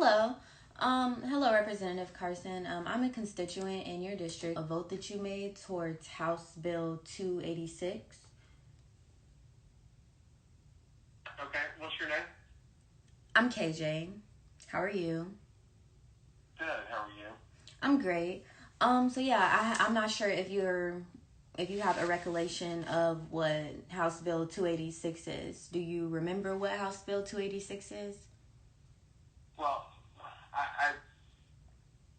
Hello. Hello, Representative Carson. I'm a constituent in your district. A vote that you made towards House Bill 286. Okay, what's your name? I'm KJ. How are you? Good, how are you? I'm great. So yeah, I'm not sure if you have a recollection of what House Bill 286 is. Do you remember what House Bill 286 is? Well,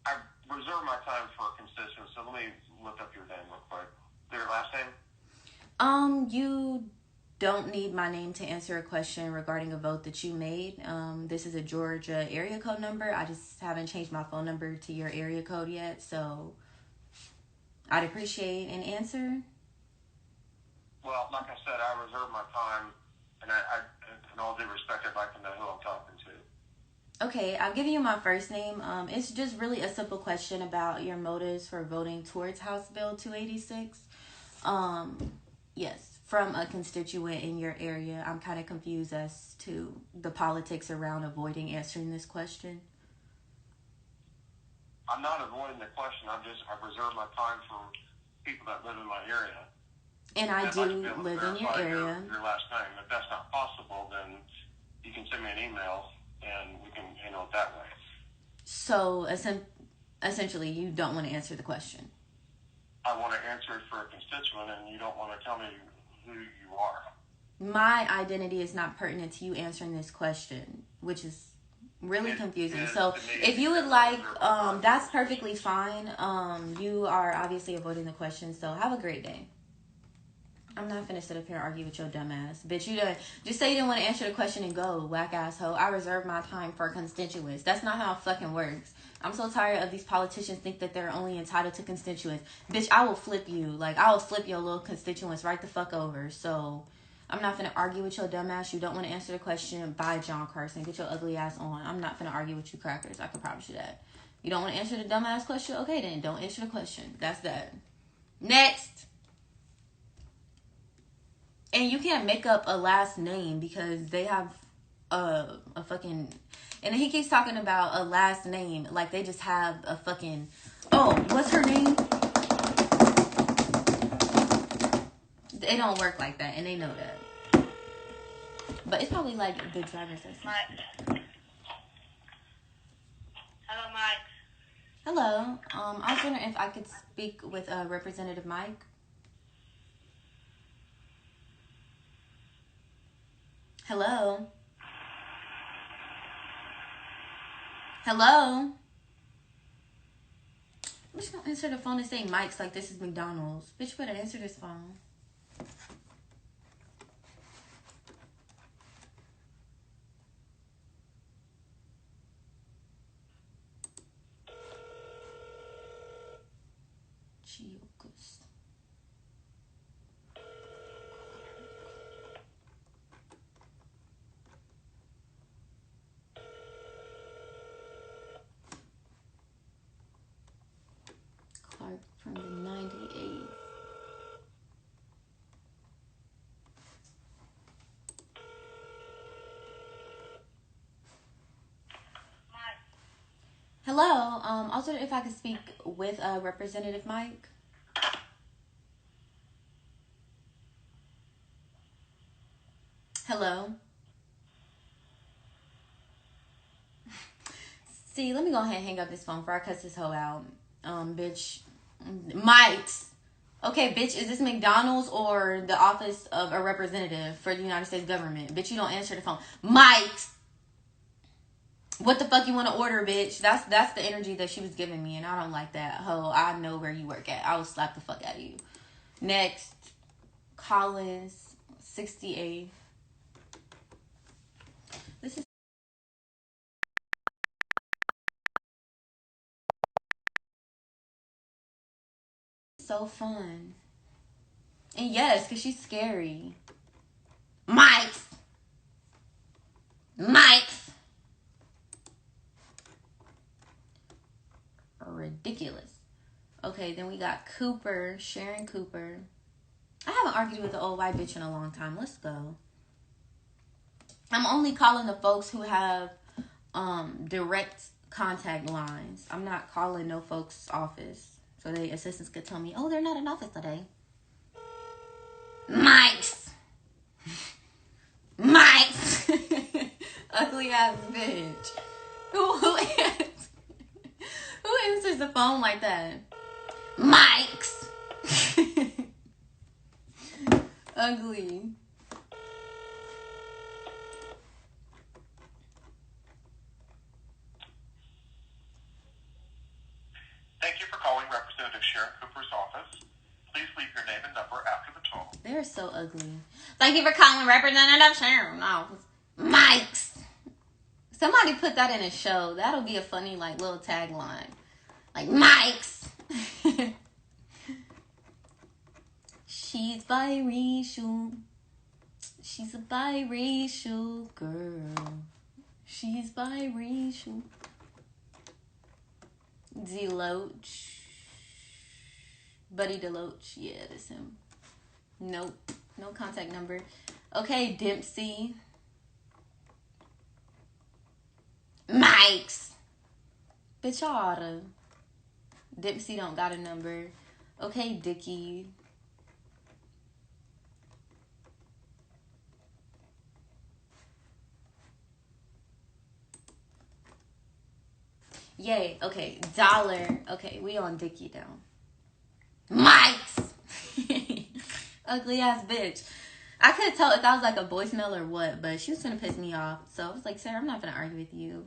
I reserve my time for constituents, so let me look up your name real quick. Your last name? You don't need my name to answer a question regarding a vote that you made. This is a Georgia area code number. I just haven't changed my phone number to your area code yet, so I'd appreciate an answer. Well, like I said, I reserve my time, and I in all due respect, I'd like to know who I'm talking to. Okay, I've given you my first name. It's just really a simple question about your motives for voting towards House Bill 286. Yes, from a constituent in your area. I'm kind of confused as to the politics around avoiding answering this question. I'm not avoiding the question. I've reserved my time for people that live in my area. And I do live in your area. Your last name. If that's not possible, then you can send me an email and we can handle it that way. So, essentially, you don't want to answer the question. I want to answer it for a constituent, and you don't want to tell me who you are. My identity is not pertinent to you answering this question, which is really confusing. So, if you would like, that's perfectly fine. You are obviously avoiding the question, so have a great day. I'm not finna sit up here and argue with your dumb ass. Bitch, you done, just say you didn't want to answer the question and go, whack asshole. I reserve my time for constituents. That's not how it fucking works. I'm so tired of these politicians think that they're only entitled to constituents. Bitch, I will flip you. Like, I will flip your little constituents right the fuck over. So, I'm not finna argue with your dumb ass. You don't want to answer the question. Bye, John Carson. Get your ugly ass on. I'm not finna argue with you crackers. I can promise you that. You don't want to answer the dumb ass question? Okay, then. Don't answer the question. That's that. Next. And you can't make up a last name because they have a fucking... And he keeps talking about a last name like they just have a fucking... Oh, what's her name? It don't work like that, and they know that. But it's probably like the driver's license. Mike. Hello, Mike. Hello. I was wondering if I could speak with Representative Mike. Hello? Hello? I'm just gonna answer the phone and say Mike's like this is McDonald's. Bitch, you better answer this phone. Chiokus. Clark from the 98th. Hello. I was wondering if I could speak with Representative Mike. Hello. See, let me go ahead and hang up this phone before I cuss this hoe out. Bitch. Mike's. Okay, bitch, is this McDonald's or the office of a representative for the United States government? Bitch, you don't answer the phone. Mike's. What the fuck you want to order, bitch? That's the energy that she was giving me, and I don't like that. Ho, I know where you work at. I will slap the fuck out of you. Next. Collins, 68. This is so fun. And yes, because she's scary. Mike's. Mike's. Ridiculous. Okay, then we got Cooper. Sharon Cooper. I haven't argued with the old white bitch in a long time. Let's go. I'm only calling the folks who have direct contact lines. I'm not calling no folks' office. So the assistants could tell me, oh, they're not in office today. Mike's. Mike's. Ugly ass bitch. Who answers the phone like that? Mike's. Ugly. Thank you for calling Representative Sharon Cooper's office. Please leave your name and number after the tone. They're so ugly. Thank you for calling Representative Sharon office. Mike's. Somebody put that in a show. That'll be a funny, like, little tagline. Like, Mike's. She's biracial. She's a biracial girl. She's biracial. Deloach. Buddy Deloach. Yeah, that's him. Nope. No contact number. Okay, Dempsey. Mike's. Bitch, y'all oughta. Dempsey don't got a number. Okay, Dickie. Yay. Okay, Dollar. Okay, we on Dickie now. Mike's. Ugly ass bitch. I couldn't tell if that was like a voicemail or what, but she was gonna piss me off. So I was like, Sarah, I'm not gonna argue with you.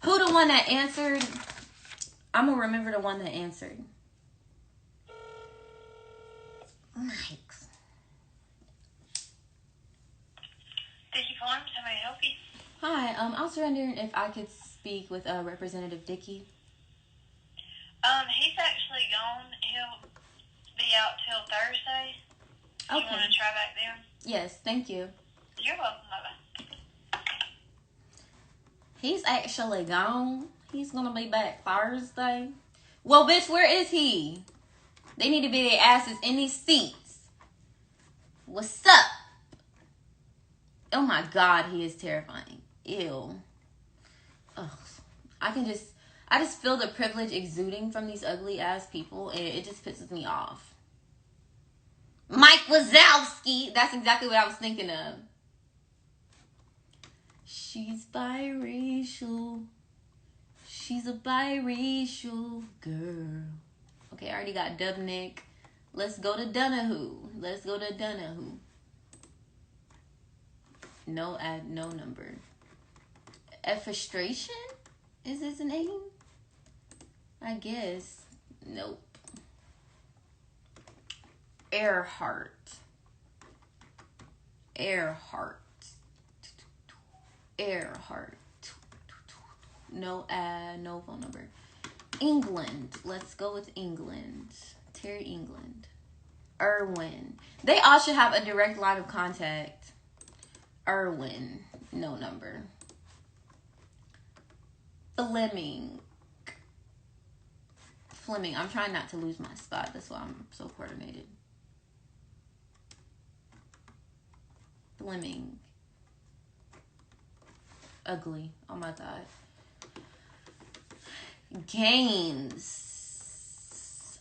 Who the one that answered? I'm gonna remember the one that answered. Mike's. Thank you for calling. How may I help you? Hi, I was wondering if I could speak with Representative Dickey. He's actually gone. He'll be out till Thursday. Okay. You want to try back then? Yes, thank you. You're welcome. Bye-bye. He's actually gone. He's gonna be back Thursday. Well, bitch, where is he? They need to be their asses in these seats. What's up? Oh my God, he is terrifying. Ew. Ugh. I just feel the privilege exuding from these ugly ass people, and it just pisses me off. Mike Wazowski. That's exactly what I was thinking of. She's biracial. She's a biracial girl. Okay, I already got Dubnik. Let's go to Donahue. Let's go to Donahue. No ad, no number. Frustration? Is his name? I guess. Nope. Earhart. No ad, no phone number. England. Let's go with England. Terry England. Irwin. They all should have a direct line of contact. Irwin. No number. Fleming. I'm trying not to lose my spot. That's why I'm so coordinated. Fleming. Ugly. Oh my God. Gaines.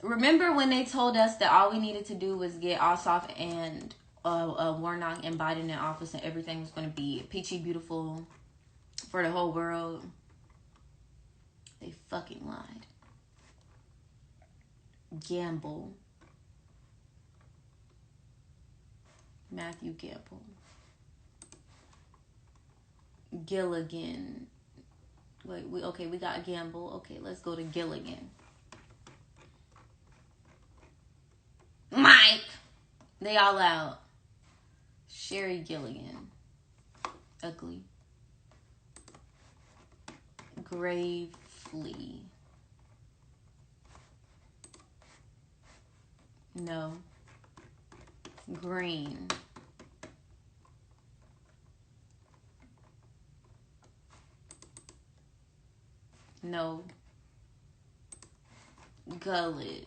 Remember when they told us that all we needed to do was get Ossoff and Warnock and Biden in office and everything was going to be peachy beautiful for the whole world? They fucking lied. Gamble. Matthew Gamble. Gilligan. Wait, we got Gamble. Okay, let's go to Gilligan. Mike! They all out. Sherry Gilligan. Ugly. Gravely. No. Green. No. Gullet.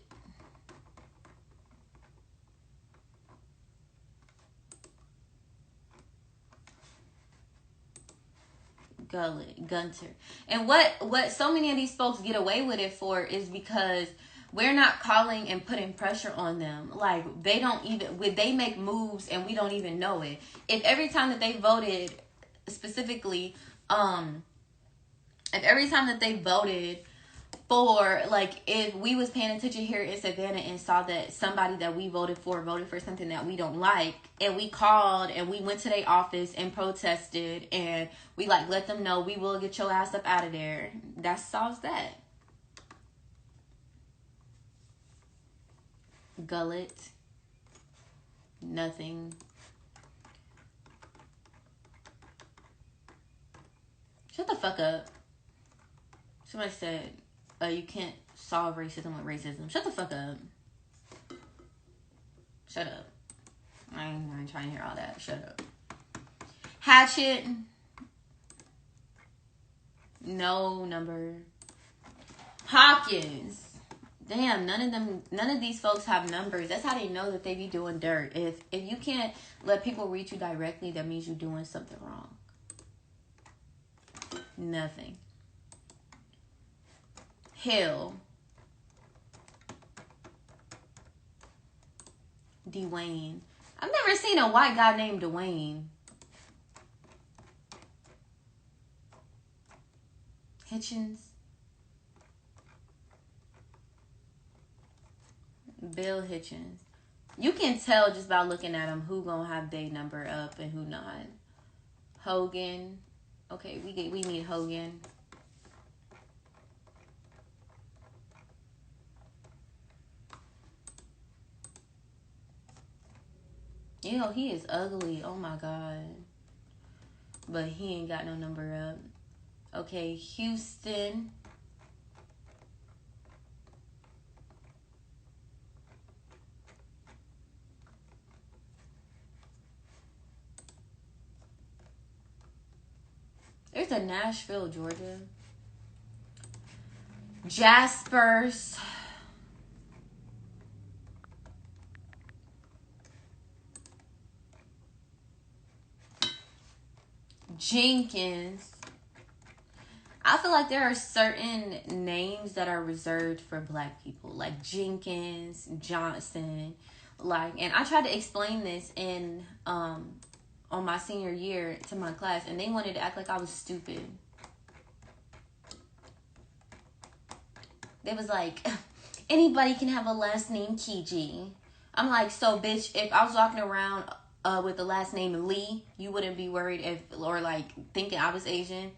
Gunter. And what so many of these folks get away with it for is because we're not calling and putting pressure on them. Like, they don't even, they make moves and we don't even know it. If every time that they voted, specifically, if every time that they voted for, like, if we was paying attention here in Savannah and saw that somebody that we voted for something that we don't like, and we called and we went to their office and protested and we, like, let them know we will get your ass up out of there, that solves that. Gullet. Nothing. Shut the fuck up. Somebody said, you can't solve racism with racism. Shut the fuck up. Shut up. I ain't trying to hear all that. Shut up. Hatchet. No number. Hawkins. Damn, none of these folks have numbers. That's how they know that they be doing dirt. If you can't let people reach you directly, that means you're doing something wrong. Nothing. Hill. Dwayne. I've never seen a white guy named Dwayne. Hitchens. Bill Hitchens. You can tell just by looking at them who gonna have their number up and who not. Hogan. Okay, we need Hogan. You know, he is ugly. Oh my God. But he ain't got no number up. Okay, Houston. There's a Nashville, Georgia. Jaspers. Jenkins. I feel like there are certain names that are reserved for black people, like Jenkins, Johnson, like, and I tried to explain this in on my senior year to my class, and they wanted to act like I was stupid. They was like, anybody can have a last name KJ. I'm like, so bitch, if I was walking around with the last name Lee, you wouldn't be worried or like thinking I was Asian,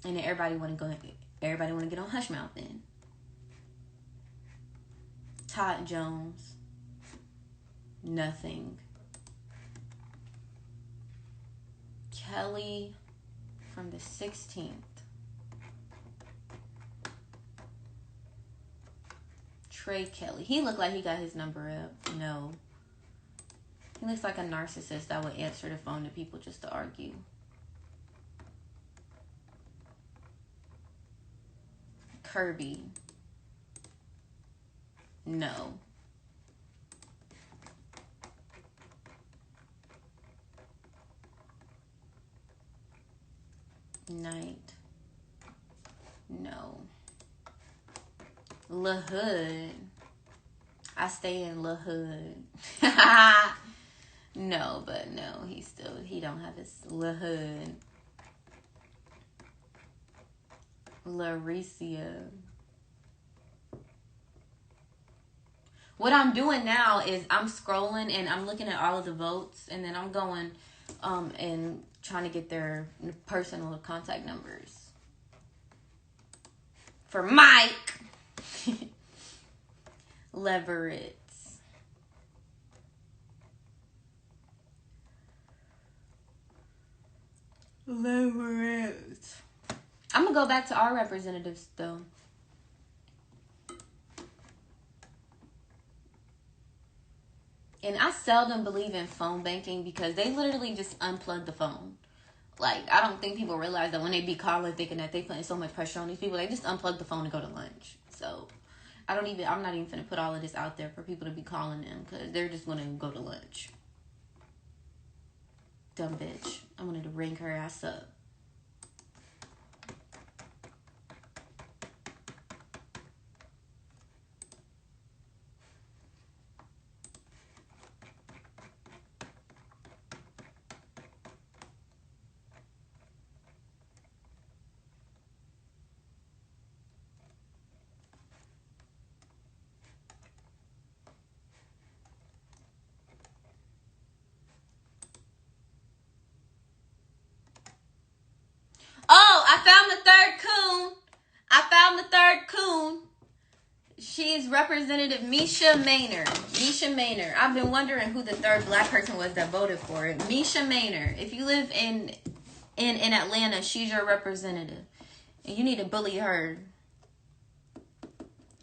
and then everybody want to get on hush mouth then. Todd Jones. Nothing. Kelly from the 16th. Trey Kelly. He looked like he got his number up. No. He looks like a narcissist that would answer the phone to people just to argue. Kirby. No. Knight. No. La Hood. I stay in La Hood. No, but no, he don't have his La Hood. Laricia. What I'm doing now is I'm scrolling and I'm looking at all of the votes, and then I'm going and trying to get their personal contact numbers. For Mike. Leverett. I'm gonna go back to our representatives though. And I seldom believe in phone banking because they literally just unplug the phone. Like, I don't think people realize that when they be calling thinking that they putting so much pressure on these people, they just unplug the phone and go to lunch. So I'm not even gonna put all of this out there for people to be calling them because they're just gonna go to lunch. Dumb bitch. I wanted to ring her ass up. found the third coon. She's Representative Misha Maynard. Misha Maynard. I've been wondering who the third black person was that voted for it. Misha Maynard. If you live in Atlanta, she's your representative. And you need to bully her.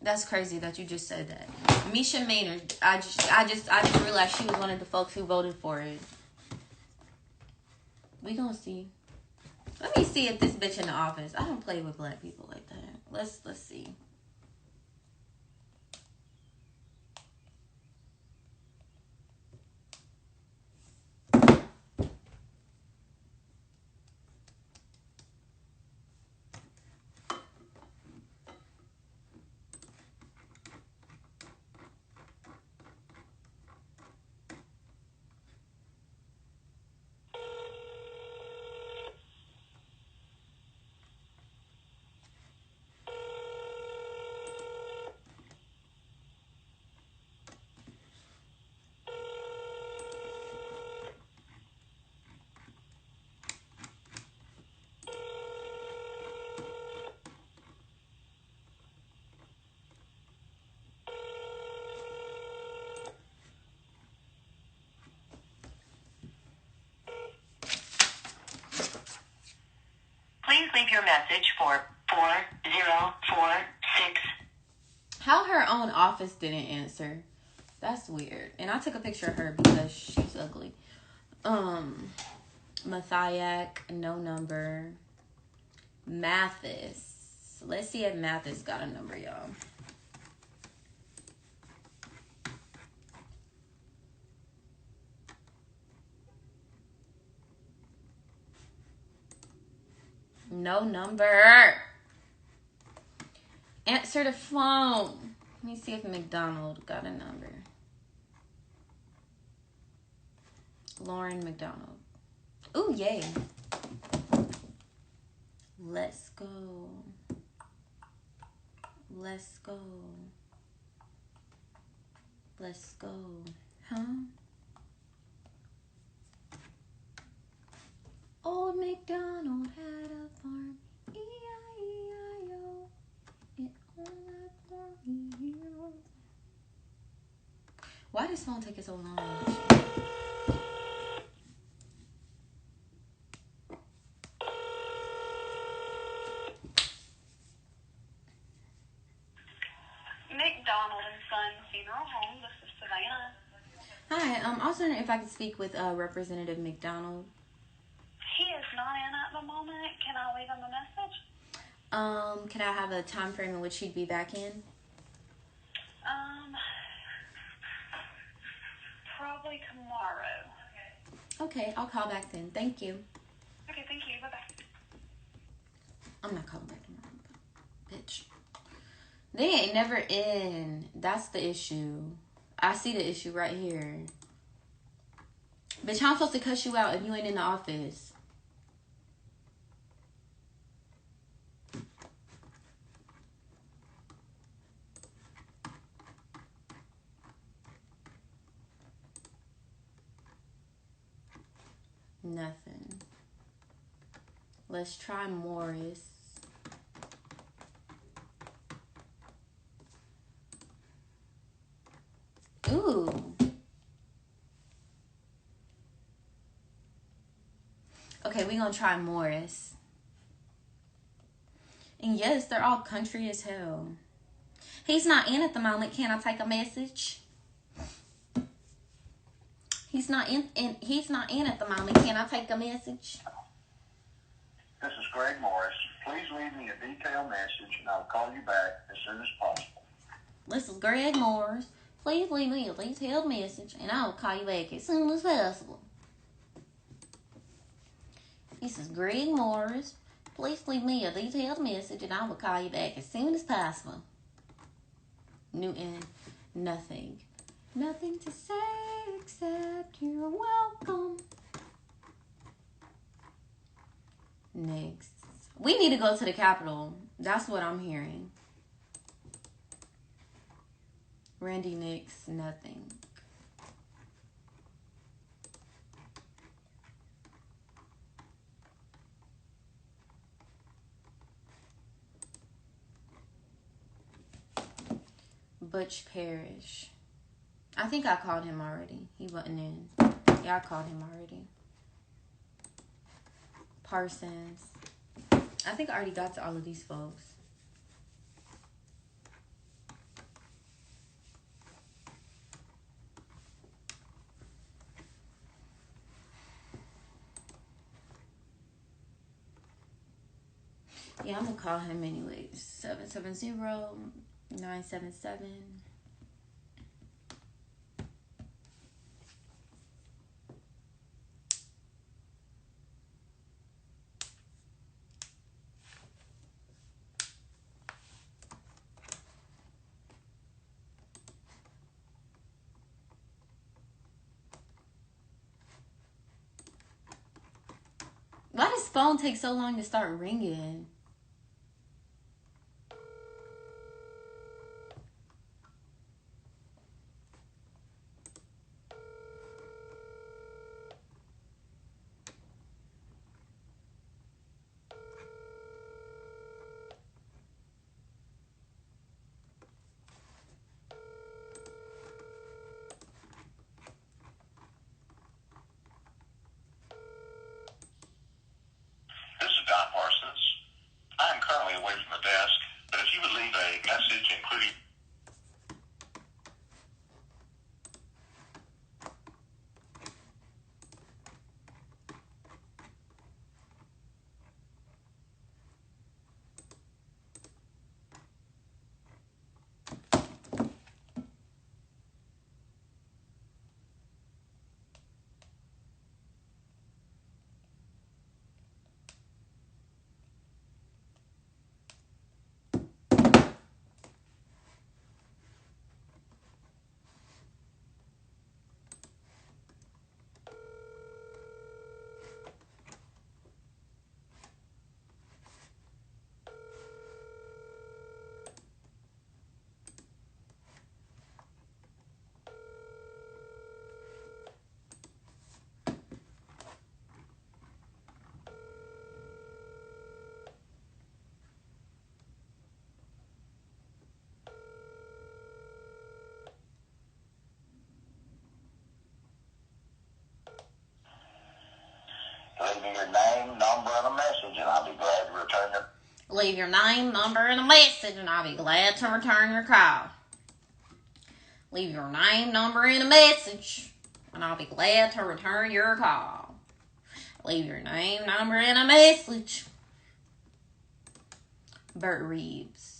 That's crazy that you just said that. Misha Maynard. I just realized she was one of the folks who voted for it. We gonna see. Let me see if this bitch in the office. I don't play with black people like that. Let's see. Please leave your message for 4046. How her own office didn't answer. That's weird. And I took a picture of her because she's ugly. Mathiak, no number. Mathis. Let's see if Mathis got a number, y'all. No number. Answer the phone. Let me see if McDonald got a number. Lauren McDonald. Ooh, yay. Let's go. Let's go. Let's go. Huh? Old MacDonald had a farm. E-I-E-I-O. And all that farm. Why does phone take so long? McDonald and Son Funeral Home. This is Savannah. Hi, I was wondering if I could speak with Representative McDonald. He is not in at the moment. Can I leave him a message? Can I have a time frame in which he'd be back in? Probably tomorrow. Okay, I'll call back then. Thank you. Okay, thank you. Bye-bye. I'm not calling back tomorrow. Bitch. They ain't never in. That's the issue. I see the issue right here. Bitch, how I'm supposed to cuss you out if you ain't in the office? Nothing. Let's try Morris. Ooh. Okay, we're gonna try Morris. And yes, they're all country as hell. He's not in at the moment. Can I take a message? He's not in at the moment. Can I take a message? This is Greg Morris. Please leave me a detailed message and I'll call you back as soon as possible. This is Greg Morris. Please leave me a detailed message and I will call you back as soon as possible. This is Greg Morris. Please leave me a detailed message and I will call you back as soon as possible. Newton, nothing. Nothing to say except you're welcome. Next. We need to go to the Capitol. That's what I'm hearing. Randy Nix, nothing. Butch Parrish. I think I called him already. He wasn't in. Yeah, I called him already. Parsons. I think I already got to all of these folks. Yeah, I'm gonna call him anyways. 770-977. Why does phone take so long to start ringing? This is Don Parsons. I am currently away from the desk, but if you would leave a message including... Leave your name, number, and a message, and I'll be glad to return your... Leave your name, number, and a message, and I'll be glad to return your call. Leave your name, number, and a message, and I'll be glad to return your call. Leave your name, number, and a message. Bert Reeves.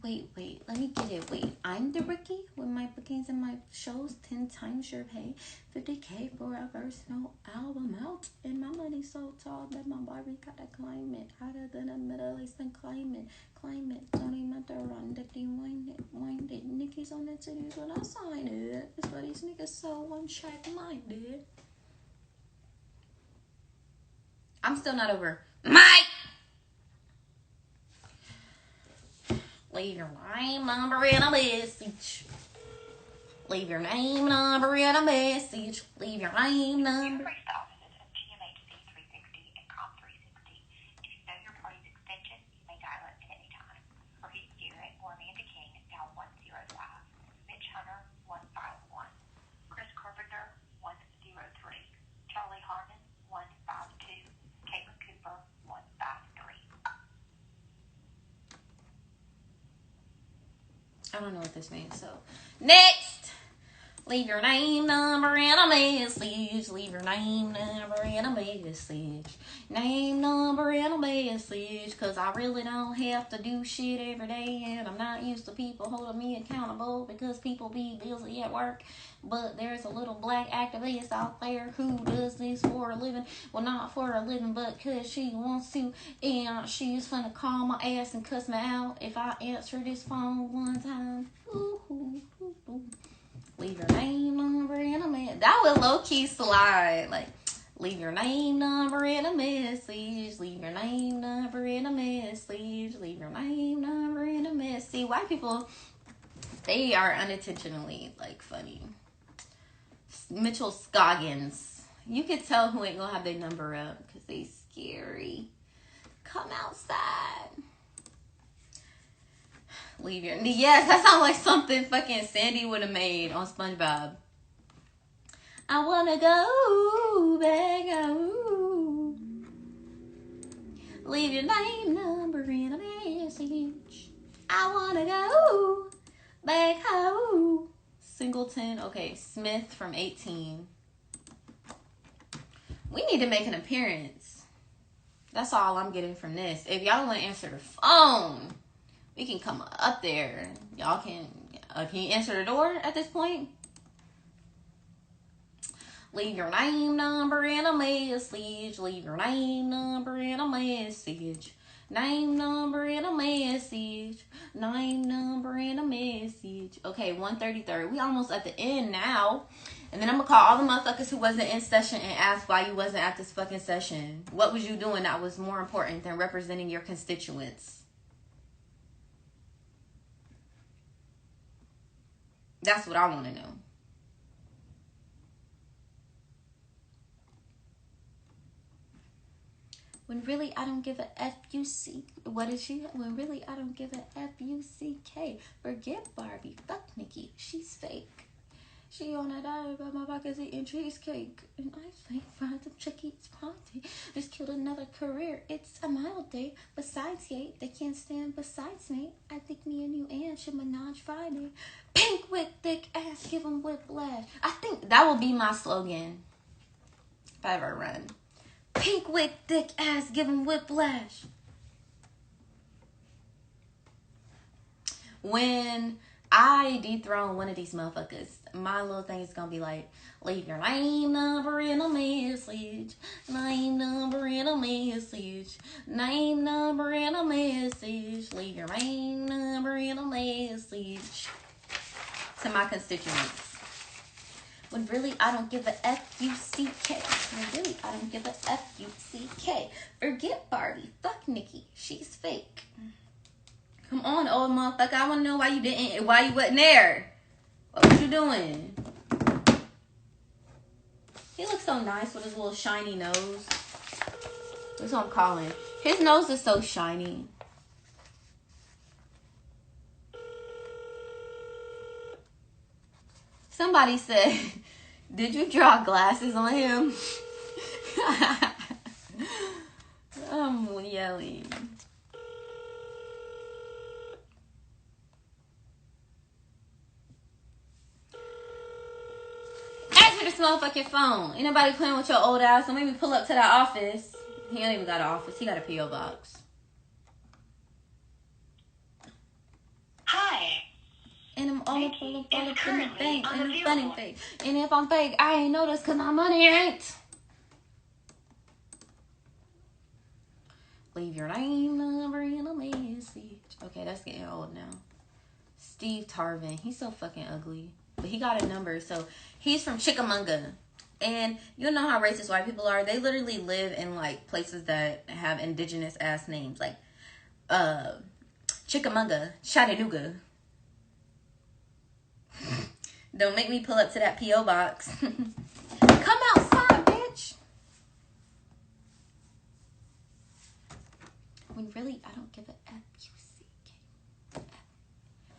Wait, let me get it. Wait, I'm the rookie with my bookings and my shows 10 times your pay. 50K for a versatile album out. And my money's so tall that my Barbie gotta climb it. Hotter than a Middle Eastern climate. Don't even to run that they wind it. Nicky's on the titties when I sign it. That's why these niggas so one-track minded. I'm still not over. Mike! Leave your name, number, and a message. Leave your name, number, and a message. Leave your name, number. GMHC 360 and COM 360. If you know your party's extension, you may dial it at any time. For Heath Garrett or Amanda King, dial 105. Mitch Hunter, 151. Chris Carpenter, 103. Charlie Harmon, 152. Caitlin Cooper, 153. I don't know what this means, so. Next! Leave your name, number, and a message. Leave your name, number, and a message. Name, number, and a message. Cause I really don't have to do shit every day. And I'm not used to people holding me accountable. Because people be busy at work. But there's a little black activist out there who does this for a living. Well, not for a living, but cause she wants to. And she's finna call my ass and cuss me out if I answer this phone one time. Ooh, ooh, ooh, ooh. Leave your name, number, and a message. That would low-key slide. Like, leave your name, number, and a message. Leave your name, number, and a message. Leave your name, number, and a message. See, white people, they are unintentionally, like, funny. Mitchell Scoggins. You could tell who ain't gonna have their number up because they scary. Come outside. Leave your... Yes, that sounds like something fucking Sandy would have made on SpongeBob. I wanna go back home. Leave your name, number, and a message. I wanna go back home. Singleton. Okay, Smith from 18. We need to make an appearance. That's all I'm getting from this. If y'all want to answer the phone, we can come up there. Y'all can you answer the door at this point? Leave your name, number, and a message. Leave your name, number, and a message. Name, number, and a message. Name, number, and a message. Okay, 133. We almost at the end now. And then I'm going to call all the motherfuckers who wasn't in session and ask why you wasn't at this fucking session. What was you doing that was more important than representing your constituents? That's what I want to know. When really I don't give a F-U-C. What is she? When really I don't give a F-U-C-K. Forget Barbie. Fuck Nikki. She's fake. She on a diet, but my pocket's eating cheesecake. And I think fried some chickies party. Just killed another career. It's a mild day. Besides, yay, they can't stand besides me. I think me and you and should menage Friday. Pink with thick ass, give 'em whiplash. I think that will be my slogan if I ever run. Pink with thick ass, give 'em whiplash. When I dethrone one of these motherfuckers, my little thing is gonna be like, leave your name, number, and a message. Name, number, and a message. Name, number, and a message. Leave your name, number, and a message. To my constituents. When really I don't give a F-U-C-K. When really I don't give a F-U-C-K. Forget Barbie. Fuck Nikki. She's fake. Come on, old motherfucker. I want to know why you wasn't there. What was you doing? He looks so nice with his little shiny nose. That's what I'm calling. His nose is so shiny. Somebody said, did you draw glasses on him? I'm yelling. Answer this motherfucking phone. Ain't nobody playing with your old ass. So maybe pull up to that office. He don't even got an office. He got a P.O. box. Hi. And I'm all up in the bank. And I'm funny fake. And if I'm fake, I ain't noticed because my money ain't. Leave your name, number, and a message. Okay, that's getting old now. Steve Tarvin. He's so fucking ugly. But he got a number. So he's from Chickamauga. And you know how racist white people are. They literally live in like places that have indigenous ass names. Like Chickamauga, Chattanooga. Don't make me pull up to that P.O. box. Come outside, bitch. When really I don't give a F-U-C-K.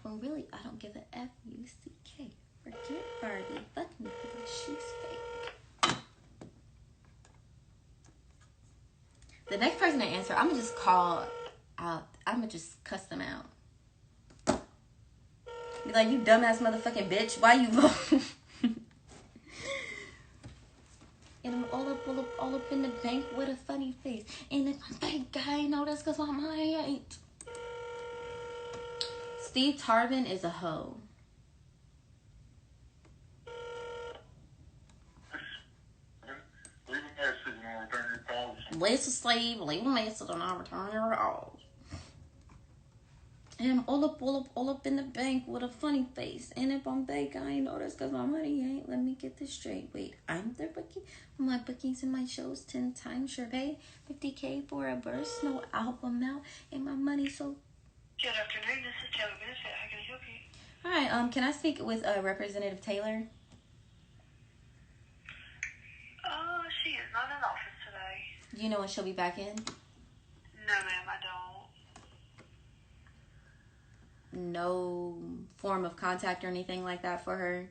When really I don't give a F-U-C-K. Forget Barbie. Fuck me because she's fake. The next person to answer, I'm gonna just call out. I'm gonna just cuss them out. Be like, you dumbass motherfucking bitch. Why you go? And I'm all up in the bank with a funny face. And if I'm fake, I know that's because my money ain't. Steve Tarvin is a hoe. Lisa Slave, leave a message and I'll return your calls. And I'm all up in the bank with a funny face. And if I'm fake, I ain't know that's because my money ain't. Let me get this straight. Wait, I'm their bookie? My bookings and my shows 10 times. Sure pay $50K for a verse. No album out. And my money so... Good afternoon. This is Taylor Benefit. How can I help you? Hi, can I speak with Representative Taylor? She is not in office today. Do you know when she'll be back in? No, ma'am, I don't. no form of contact or anything like that for her?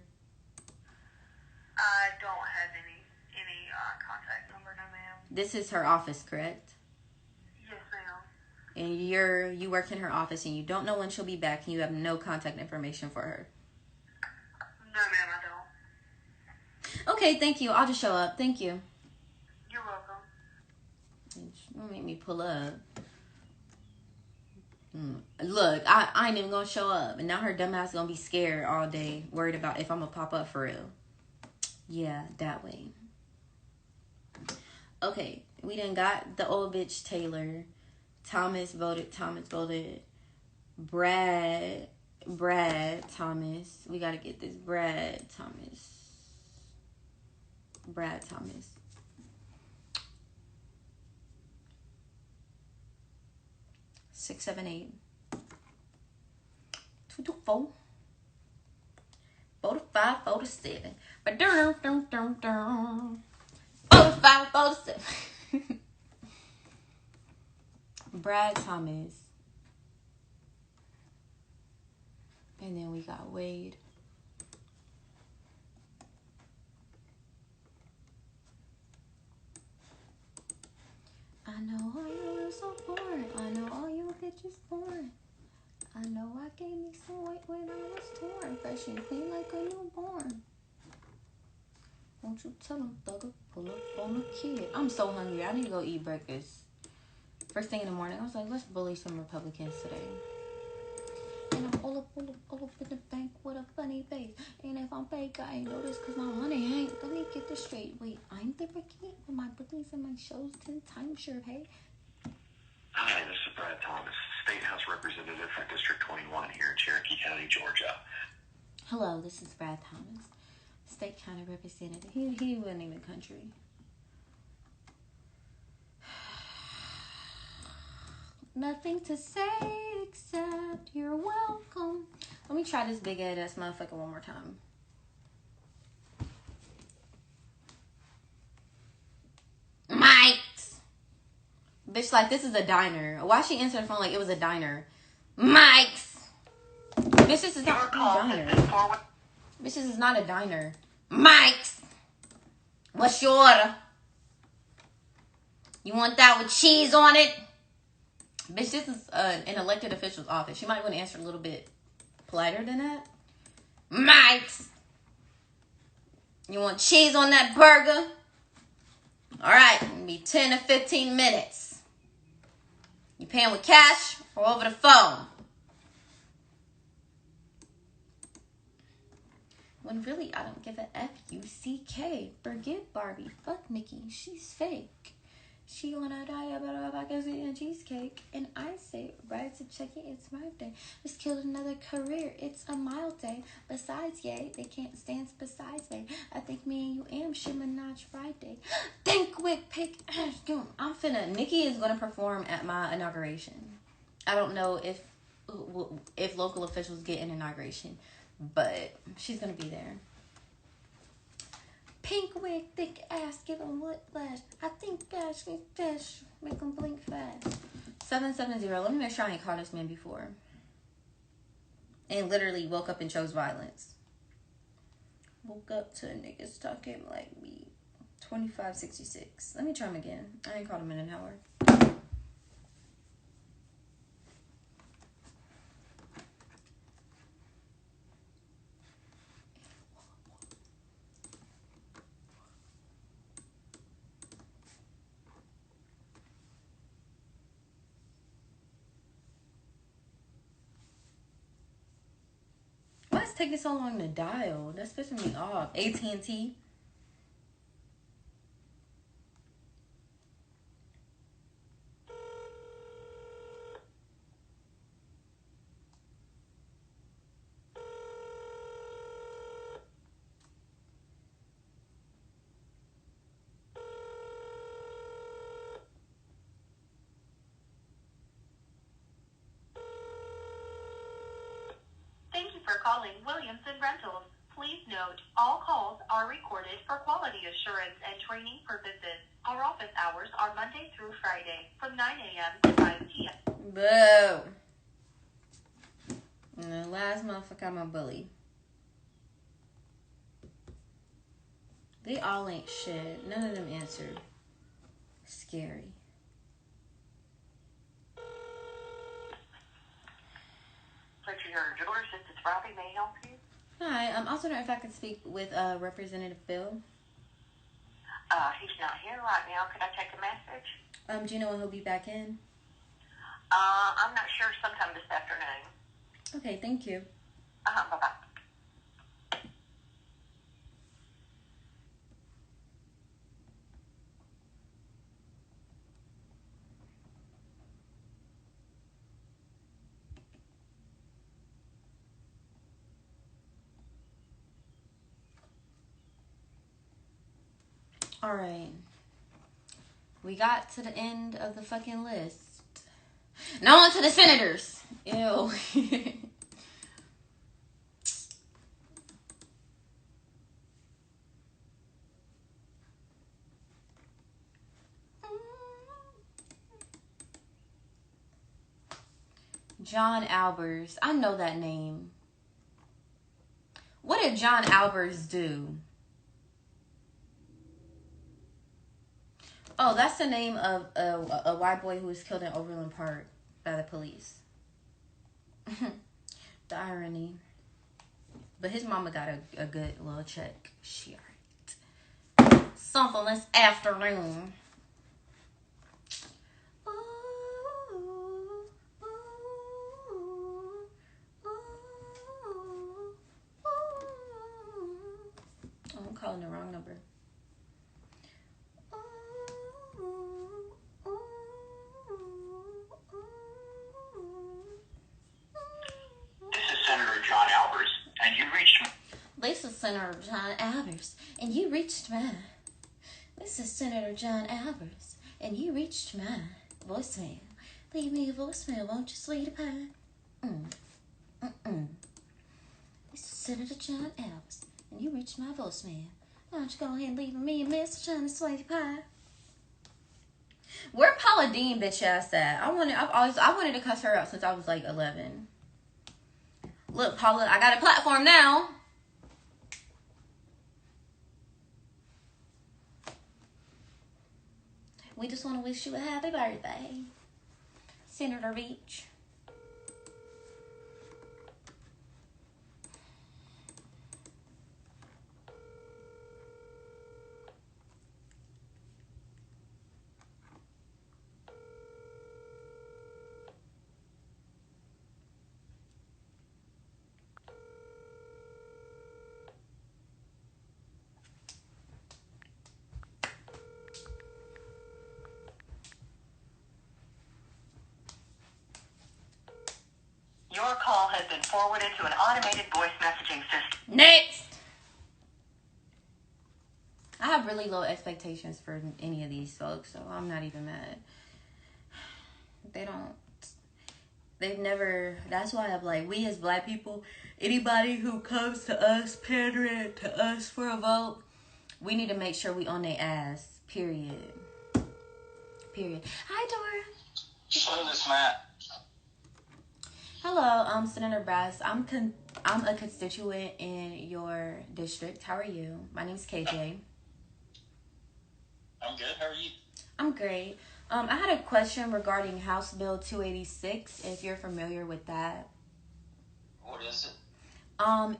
I don't have any contact number, no ma'am. This is her office, correct? Yes, ma'am. And you work in her office and you don't know when she'll be back and you have no contact information for her. No ma'am, I don't. Okay, thank you. I'll just show up. Thank you. You're welcome. Don't make me pull up. Look, I ain't even gonna show up. And now her dumb ass gonna be scared all day, worried about if I'm gonna pop up for real. Yeah, that way. Okay, we done got the old bitch Taylor. Thomas voted. Brad Thomas. We gotta get this Brad Thomas. 678 224 45 47 45 47 Brad Thomas. And then we got Wade. I know all you are so bored. I know all you bitches born. I know I gave me some weight when I was torn. Fresh and clean like a newborn. Won't you tell him, thugger, pull up on a kid. I'm so hungry. I need to go eat breakfast. First thing in the morning, I was like, let's bully some Republicans today. And I'm all up in the bank with a funny face. And if I'm fake, I ain't noticed because my money ain't. Let me get this straight. Wait, I'm the rookie with my bookings and my shows 10 times sure, hey? Hi, this is Brad Thomas, State House Representative for District 21 here in Cherokee County, Georgia. Hello, this is Brad Thomas, State County Representative. He wasn't even country. Nothing to say except you're welcome. Let me try this big ass motherfucker one more time. Mike's. Bitch, like this is a diner. Why she answered the phone like it was a diner? Mike's. Bitch, this is not a diner. Bitch, this is not a diner. Mike's. What's your order? You want that with cheese on it? Bitch, this is an elected official's office. She might want to answer a little bit politer than that. Mike's. You want cheese on that burger? All right, it'll be 10 to 15 minutes. You paying with cash or over the phone? When really, I don't give a F-U-C-K. Forget Barbie. Fuck Nikki. She's fake. She wanna die about a baguette and cheesecake. And I say, right to check it, it's my day. Just killed another career, it's a mild day. Besides, yay, they can't stand besides me. I think me and you am Shimanach Friday. Think with pick. I'm finna. Nikki is gonna perform at my inauguration. I don't know if local officials get an inauguration, but she's gonna be there. Pink wig, thick ass, give him whiplash. I think cash can fish, make him blink fast. 770. Let me make sure I ain't called this man before. And literally woke up and chose violence. Woke up to niggas talking like me. 2566. Let me try him again. I ain't called him in an hour. Why is it taking so long to dial? That's pissing me off. AT&T. Thank you for calling Williamson Rentals. Please note, all calls are recorded for quality assurance and training purposes. Our office hours are Monday through Friday from 9 a.m. to 5 p.m. Boo. The last motherfucker I'm a bully. They all ain't shit. None of them answered. Scary. Your Jewelers, this is Robbie. May I help you? Hi, I'm also wondering if I could speak with Representative Phil. He's not here right now. Could I take a message? Do you know when he'll be back in? I'm not sure. Sometime this afternoon. Okay, thank you. Bye-bye. Alright. We got to the end of the fucking list. Now on to the senators. Ew. John Albers. I know that name. What did John Albers do? Oh, that's the name of a white boy who was killed in Overland Park by the police. The irony. But his mama got a good little check. She alright. Something this afternoon. Oh, I'm calling the wrong number. This is Senator John Albers, and you reached me. This is Senator John Albers, and you reached my. This is Senator John Albers, and you reached my voicemail. Leave me a voicemail, won't you, sweetie pie? This is Senator John Albers, and you reached my voicemail. Why don't you go ahead and leave me a message on the sweetie pie? Where Paula Dean bitch ass at? I wanted to cuss her out since I was like 11. Look, Paula, I got a platform now. We just want to wish you a happy birthday, Senator Beach. Your call has been forwarded to an automated voice messaging system. Next. I have really low expectations for any of these folks, so I'm not even mad. They've never, that's why I'm like, we as black people, anybody who comes to us, pandering to us for a vote, we need to make sure we on their ass, period. Hi, Dora. Hello, this Matt. Hello, Senator Brass. I'm a constituent in your district. How are you? My name's KJ. I'm good. How are you? I'm great. I had a question regarding House Bill 286, if you're familiar with that. What is it?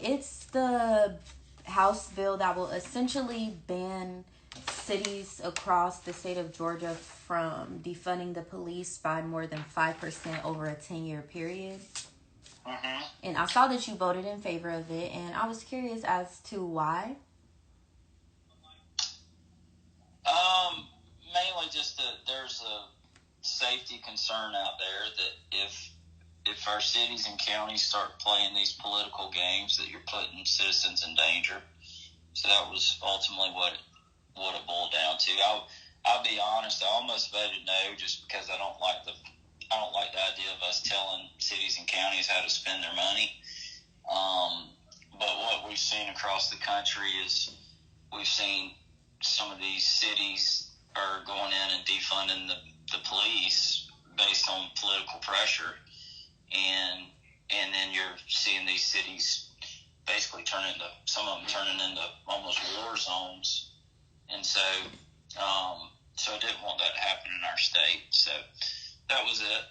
It's the House bill that will essentially ban cities across the state of Georgia from defunding the police by more than 5% over a 10-year period. Mm-hmm. And I saw that you voted in favor of it, and I was curious as to why. Mainly just that there's a safety concern out there that if our cities and counties start playing these political games, that you're putting citizens in danger. So that was ultimately what it boiled down to. I'll be honest, I almost voted no just because I don't like the idea of us telling cities and counties how to spend their money. But what we've seen across the country is we've seen some of these cities are going in and defunding the police based on political pressure. And and then you're seeing these cities basically some of them turning into almost war zones. And so I didn't want that to happen in our state. So that was it.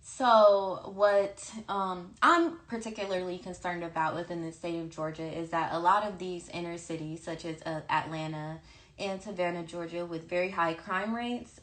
So what I'm particularly concerned about within the state of Georgia is that a lot of these inner cities, such as Atlanta and Savannah, Georgia, with very high crime rates,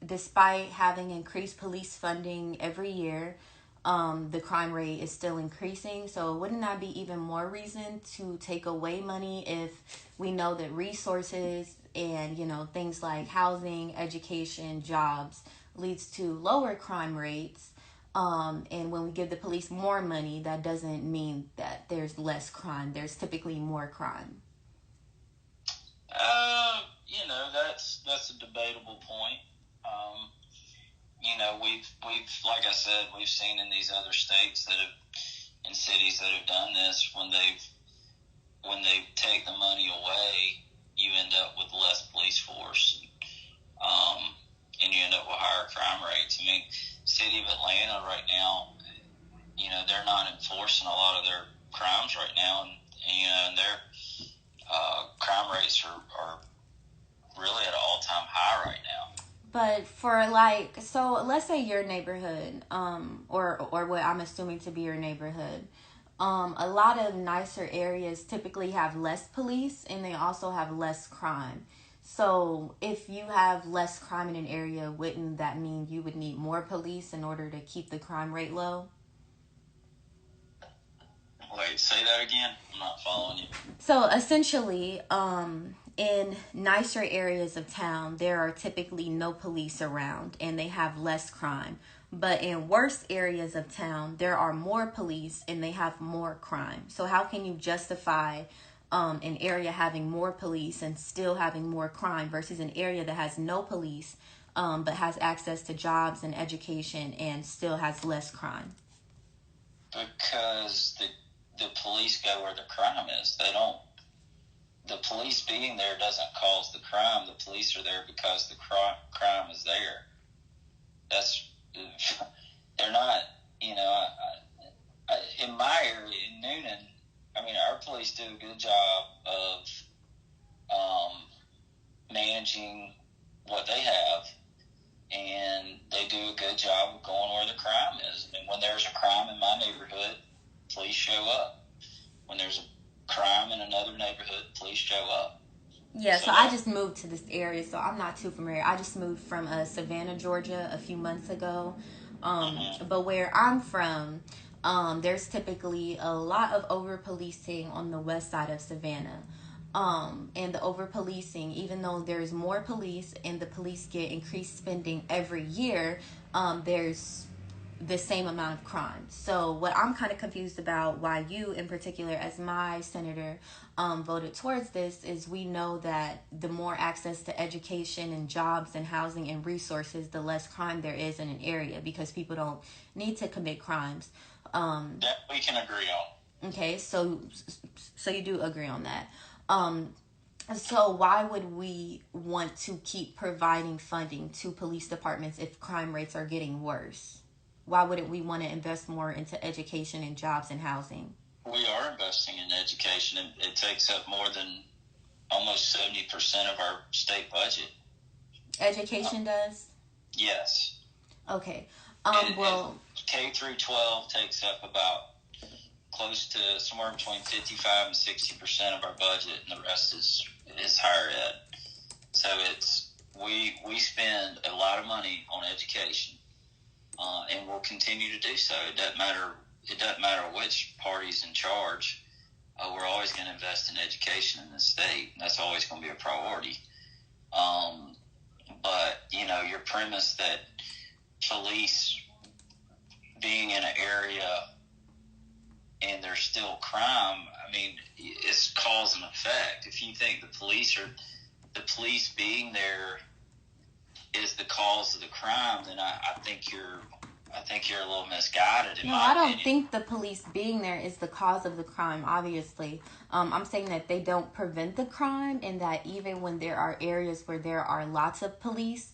despite having increased police funding every year, the crime rate is still increasing. So wouldn't that be even more reason to take away money if we know that resources and, things like housing, education, jobs leads to lower crime rates? And when we give the police more money, that doesn't mean that there's less crime. There's typically more crime. That's a debatable point. We've like I said, we've seen in these other states in cities that have done this, when they take the money away, you end up with less police force, and you end up with higher crime rates. I mean, city of Atlanta right now, they're not enforcing a lot of their crimes right now, and their crime rates are really at an all-time high right now. But for so let's say your neighborhood, or what I'm assuming to be your neighborhood, a lot of nicer areas typically have less police and they also have less crime. So if you have less crime in an area, wouldn't that mean you would need more police in order to keep the crime rate low? Wait, say that again? I'm not following you. So essentially, in nicer areas of town, there are typically no police around and they have less crime. But in worse areas of town, there are more police and they have more crime. So how can you justify an area having more police and still having more crime versus an area that has no police but has access to jobs and education and still has less crime? Because the police go where the crime is. The police being there doesn't cause the crime. The police are there because the crime is there. They're not, in my area, in Noonan, our police do a good job of managing what they have, and they do a good job of going where the crime is. When there's a crime in my neighborhood, police show up. When there's a crime in another neighborhood, police show up. Yeah, so I just moved to this area, so I'm not too familiar. I just moved from Savannah, Georgia a few months ago. But where I'm from, there's typically a lot of over-policing on the west side of Savannah. And the over-policing, even though there's more police and the police get increased spending every year, there's the same amount of crime. So what I'm kind of confused about, why you in particular as my senator voted towards this, is we know that the more access to education and jobs and housing and resources, the less crime there is in an area because people don't need to commit crimes. That we can agree on. Okay, so you do agree on that. So why would we want to keep providing funding to police departments if crime rates are getting worse? Why wouldn't we want to invest more into education and jobs and housing? We are investing in education. It takes up more than almost 70% of our state budget. Education does? Yes. Okay. K through 12 takes up about close to somewhere between 55 and 60% of our budget, and the rest is higher ed. So we spend a lot of money on education. And we'll continue to do so. It doesn't matter which party's in charge. We're always going to invest in education in this state. That's always going to be a priority. But your premise that police being in an area and there's still crime, it's cause and effect. If you think the police being there is the cause of the crime, then I think you're a little misguided. I don't think the police being there is the cause of the crime, obviously. I'm saying that they don't prevent the crime, and that even when there are areas where there are lots of police,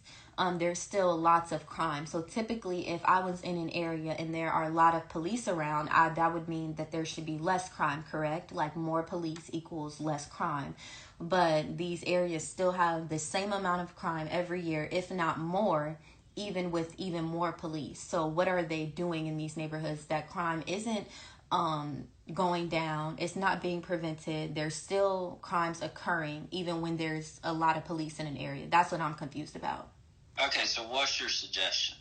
there's still lots of crime. So typically, if I was in an area and there are a lot of police around, that would mean that there should be less crime, correct? Like more police equals less crime. But these areas still have the same amount of crime every year, if not more, even with even more police. So what are they doing in these neighborhoods that crime isn't going down? It's not being prevented. There's still crimes occurring even when there's a lot of police in an area. That's what I'm confused about. Okay, so what's your suggestion?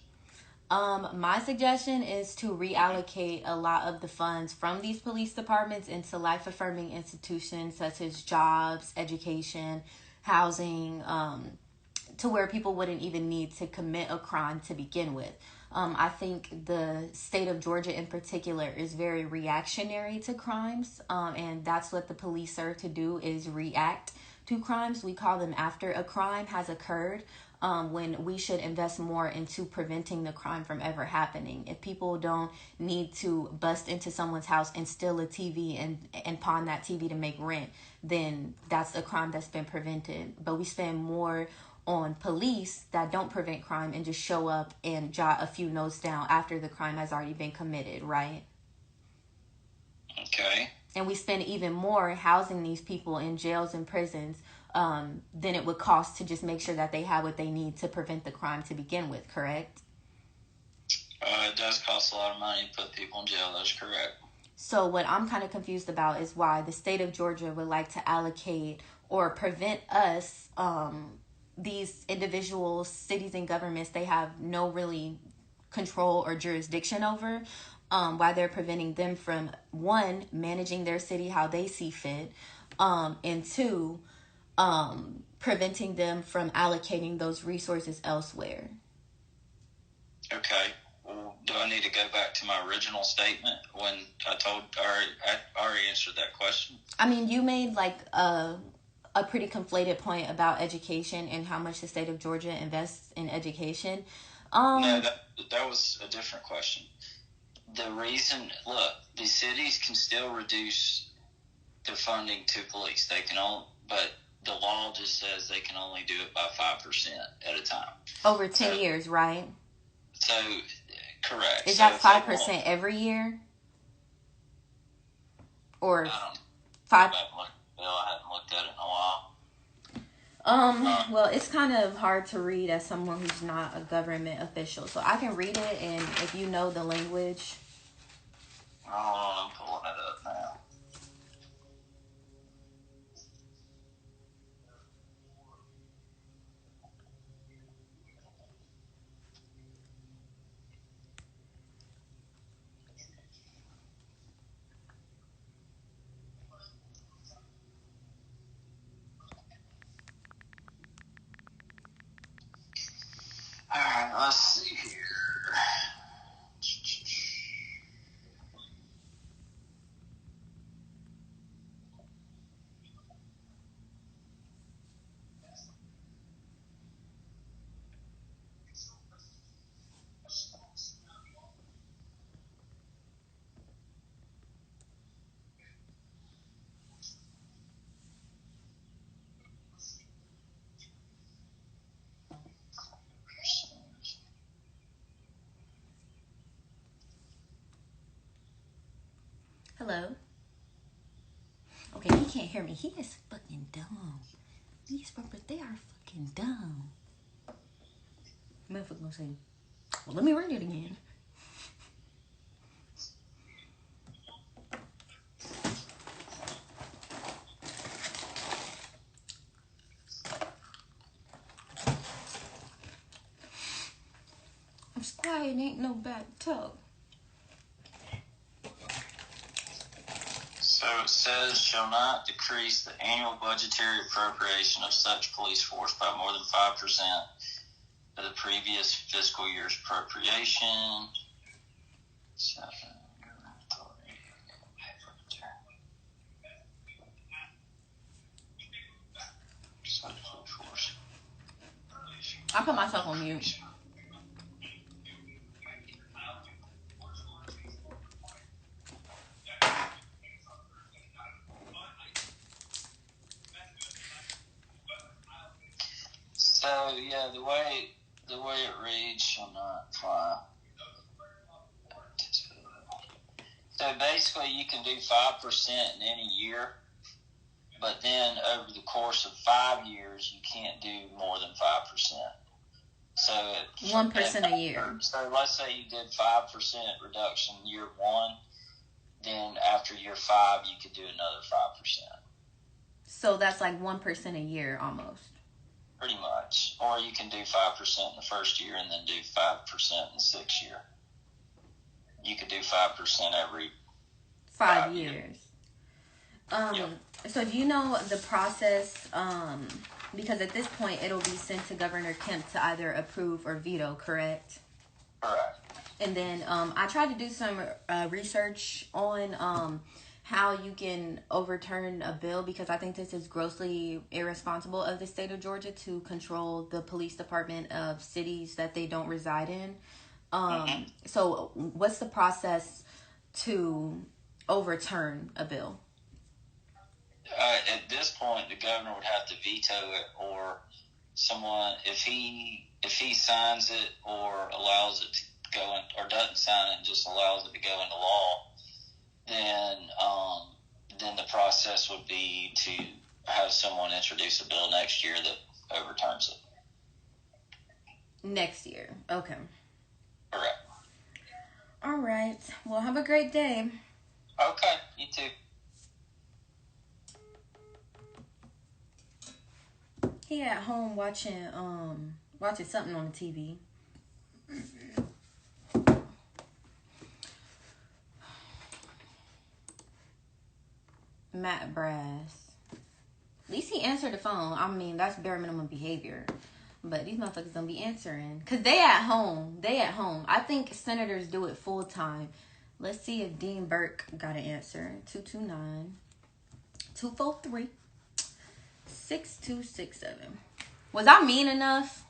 My suggestion is to reallocate a lot of the funds from these police departments into life-affirming institutions such as jobs, education, housing, to where people wouldn't even need to commit a crime to begin with. I think the state of Georgia in particular is very reactionary to crimes, and that's what the police serve to do, is react to crimes. We call them after a crime has occurred, when we should invest more into preventing the crime from ever happening. If people don't need to bust into someone's house and steal a TV and pawn that TV to make rent, then that's a crime that's been prevented. But we spend more on police that don't prevent crime and just show up and jot a few notes down after the crime has already been committed, right? Okay. And we spend even more housing these people in jails and prisons than it would cost to just make sure that they have what they need to prevent the crime to begin with, correct? It does cost a lot of money to put people in jail, that's correct. So what I'm kind of confused about is why the state of Georgia would like to allocate or prevent us, these individual cities and governments they have no really control or jurisdiction over, why they're preventing them from, one, managing their city how they see fit, and two, preventing them from allocating those resources elsewhere. Okay. Well, do I need to go back to my original statement when I already answered that question? I mean, you made like a pretty conflated point about education and how much the state of Georgia invests in education. No, that was a different question. The reason, look, the cities can still reduce the funding to police. They can all, but the law just says they can only do it by 5% at a time. Over 10 years, right? So, correct. Is that 5% every year? Or 5? I haven't looked at it in a while. Well, it's kind of hard to read as someone who's not a government official. So I can read it, and if you know the language. I'm pulling it up now. All right, let's see here. Hello? Okay, he can't hear me. He is fucking dumb. These rappers, they are fucking dumb. Motherfucker gonna say, well, let me read it again. I'm quiet, ain't no bad talk. So it says, shall not decrease the annual budgetary appropriation of such police force by more than 5% of the previous fiscal year's appropriation. I put myself on mute. So, yeah, the way the way it reads shall not fly. So basically, you can do 5% in any year, but then over the course of 5 years, you can't do more than 5%. So 1% a year. So let's say you did 5% reduction year 1, then after year 5, you could do another 5%. So that's like 1% a year almost. Pretty much. Or you can do 5% in the first year and then do 5% in the 6th year. You could do 5% every 5 years. So do you know the process? Because at this point, it'll be sent to Governor Kemp to either approve or veto, correct? Correct. And then I tried to do some research on how you can overturn a bill, because I think this is grossly irresponsible of the state of Georgia to control the police department of cities that they don't reside in. So what's the process to overturn a bill? At this point, the governor would have to veto it, or someone, if he signs it or allows it to go in, or doesn't sign it and just allows it to go into law, then the process would be to have someone introduce a bill next year that overturns it. Next year. Okay. Correct. All right. Well, have a great day. Okay. You too. He at home watching something on the TV. Matt Brass. At least he answered the phone. I mean, that's bare minimum behavior. But these motherfuckers don't be answering. Because they at home. I think senators do it full time. Let's see if Dean Burke got an answer. 229-243-6267. Was I mean enough?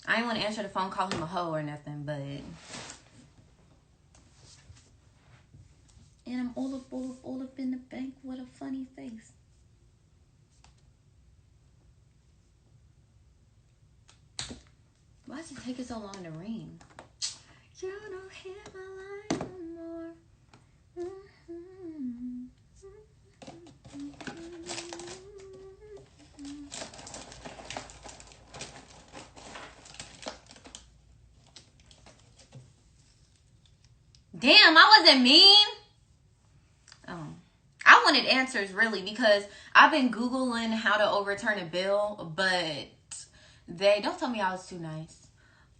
I didn't want to answer the phone, call him a hoe or nothing, but... And I'm all up in the bank with a funny face. Why does it take it so long to ring? You don't hear my line no more. Damn, I wasn't mean. I wanted answers really, because I've been Googling how to overturn a bill, but they don't tell me I was too nice.